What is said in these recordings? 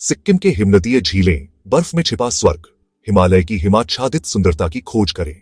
सिक्किम के हिमनदीय झीलें, बर्फ में छिपा स्वर्ग, हिमालय की हिमाच्छादित सुंदरता की खोज करें।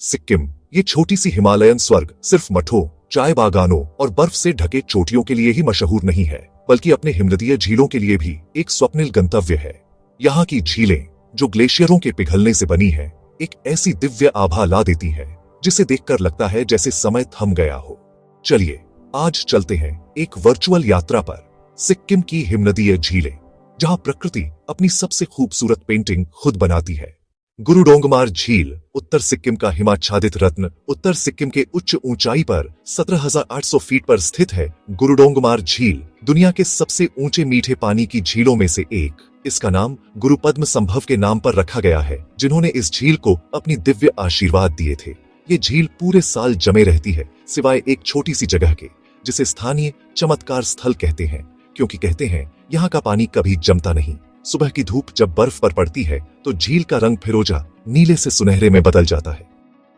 सिक्किम, ये छोटी सी हिमालयन स्वर्ग सिर्फ मठों, चाय बागानों और बर्फ से ढके चोटियों के लिए ही मशहूर नहीं है, बल्कि अपने हिमनदीय झीलों के लिए भी एक स्वप्निल गंतव्य है। यहाँ की झीलें, जो ग्लेशियरों के पिघलने से बनी है, एक ऐसी दिव्य आभा ला देती है जिसे देखकर लगता है जैसे समय थम गया हो। चलिए आज चलते हैं एक वर्चुअल यात्रा पर सिक्किम की हिमनदीय झीलें, जहां प्रकृति अपनी सबसे खूबसूरत पेंटिंग खुद बनाती है। गुरुडोंगमार झील, उत्तर सिक्किम का हिमाच्छादित रत्न, उत्तर सिक्किम के उच्च ऊंचाई पर 17,800 फीट पर स्थित है। गुरुडोंगमार झील दुनिया के सबसे ऊंचे मीठे पानी की झीलों में से एक। इसका नाम गुरु पद्म संभव के नाम पर रखा गया है, जिन्होंने इस झील को अपनी दिव्य आशीर्वाद दिए थे। ये झील पूरे साल जमे रहती है, सिवाय एक छोटी सी जगह के, जिसे स्थानीय चमत्कार स्थल कहते हैं, क्योंकि कहते हैं यहाँ का पानी कभी जमता नहीं। सुबह की धूप जब बर्फ पर पड़ती है तो झील का रंग फिरोजा नीले से सुनहरे में बदल जाता है।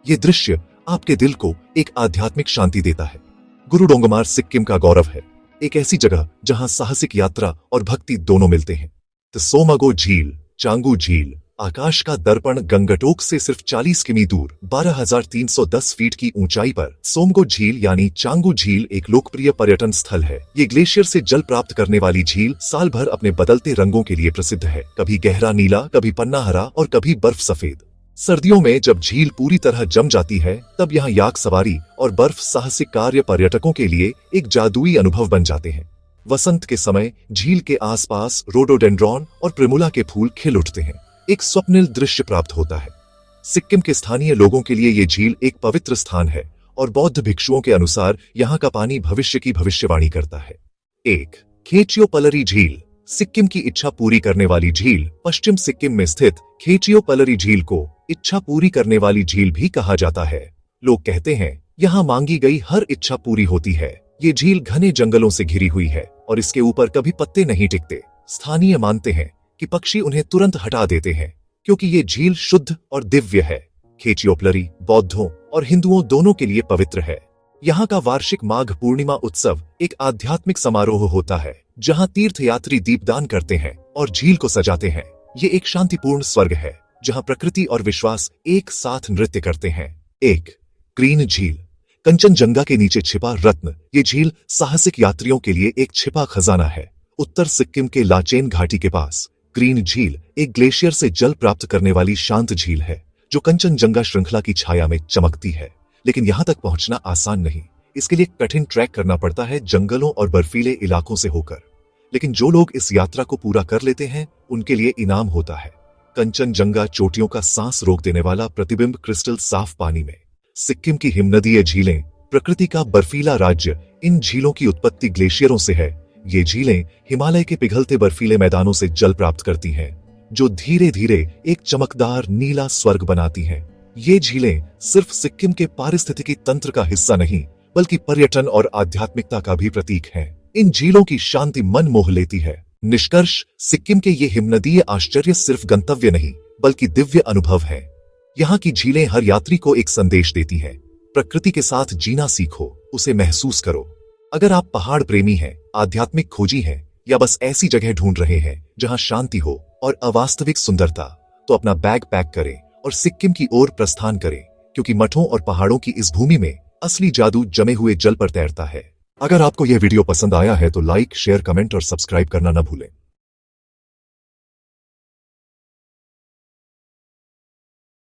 ये दृश्य आपके दिल को एक आध्यात्मिक शांति देता है। गुरुडोंगमार सिक्किम का गौरव है, एक ऐसी जगह जहां साहसिक यात्रा और भक्ति दोनों मिलते हैं। त्सोमगो झील, चांगू झील, आकाश का दर्पण गंगटोक से सिर्फ 40 किमी दूर 12,310 फीट की ऊंचाई पर सोमगो झील यानी चांगू झील एक लोकप्रिय पर्यटन स्थल है। ये ग्लेशियर से जल प्राप्त करने वाली झील साल भर अपने बदलते रंगों के लिए प्रसिद्ध है, कभी गहरा नीला, कभी पन्ना हरा और कभी बर्फ सफेद। सर्दियों में जब झील पूरी तरह जम जाती है, तब यहाँ याक सवारी और बर्फ साहसिक कार्य पर्यटकों के लिए एक जादुई अनुभव बन जाते हैं। वसंत के समय झील के आसपास रोडोडेंड्रॉन और प्रिमुला के फूल खिल उठते हैं, एक स्वप्निल दृश्य प्राप्त होता है। सिक्किम के स्थानीय लोगों के लिए ये झील एक पवित्र स्थान है और बौद्ध भिक्षुओं के अनुसार यहाँ का पानी भविष्य की भविष्यवाणी करता है। एक खेचियोपलरी झील, सिक्किम की इच्छा पूरी करने वाली झील। पश्चिम सिक्किम में स्थित खेचियोपलरी झील को इच्छा पूरी करने वाली झील भी कहा जाता है। लोग कहते हैं यहाँ मांगी गई हर इच्छा पूरी होती है। ये झील घने जंगलों से घिरी हुई है और इसके ऊपर कभी पत्ते नहीं टिकते। स्थानीय मानते हैं कि पक्षी उन्हें तुरंत हटा देते हैं, क्योंकि ये झील शुद्ध और दिव्य है। खेचियोपलरी बौद्धों और हिंदुओं दोनों के लिए पवित्र है। यहाँ का वार्षिक माघ पूर्णिमा उत्सव एक आध्यात्मिक समारोह होता है, जहाँ तीर्थयात्री दीपदान करते हैं और झील को सजाते हैं। ये एक शांतिपूर्ण स्वर्ग है, जहाँ प्रकृति और विश्वास एक साथ नृत्य करते हैं। एक ग्रीन झील, कंचनजंगा के नीचे छिपा रत्न। ये झील साहसिक यात्रियों के लिए एक छिपा खजाना है। उत्तर सिक्किम के लाचेन घाटी के पास ग्रीन झील एक ग्लेशियर से जल प्राप्त करने वाली शांत झील है, जो कंचनजंगा श्रृंखला की छाया में चमकती है। लेकिन यहाँ तक पहुंचना आसान नहीं, इसके लिए कठिन ट्रैक करना पड़ता है, जंगलों और बर्फीले इलाकों से होकर। लेकिन जो लोग इस यात्रा को पूरा कर लेते हैं, उनके लिए इनाम होता है। कंचनजंगा चोटियों का सांस रोक देने वाला प्रतिबिंब क्रिस्टल साफ पानी में। सिक्किम की हिमनदीय झीलें, प्रकृति का बर्फीला राज्य। इन झीलों की उत्पत्ति ग्लेशियरों से है। ये झीलें हिमालय के पिघलते बर्फीले मैदानों से जल प्राप्त करती हैं, जो धीरे धीरे एक चमकदार नीला स्वर्ग बनाती हैं। ये झीलें सिर्फ सिक्किम के पारिस्थितिकी तंत्र का हिस्सा नहीं, बल्कि पर्यटन और आध्यात्मिकता का भी प्रतीक हैं। इन झीलों की शांति मन मोह लेती है। निष्कर्ष, सिक्किम के ये हिमनदीय आश्चर्य सिर्फ गंतव्य नहीं, बल्कि दिव्य अनुभव है। यहाँ की झीलें हर यात्री को एक संदेश देती हैं। प्रकृति के साथ जीना सीखो, उसे महसूस करो। अगर आप पहाड़ प्रेमी हैं, आध्यात्मिक खोजी हैं, या बस ऐसी जगह ढूंढ रहे हैं जहां शांति हो और अवास्तविक सुंदरता, तो अपना बैग पैक करें और सिक्किम की ओर प्रस्थान करें, क्योंकि मठों और पहाड़ों की इस भूमि में असली जादू जमे हुए जल पर तैरता है। अगर आपको यह वीडियो पसंद आया है तो लाइक, शेयर, कमेंट और सब्सक्राइब करना न भूलें।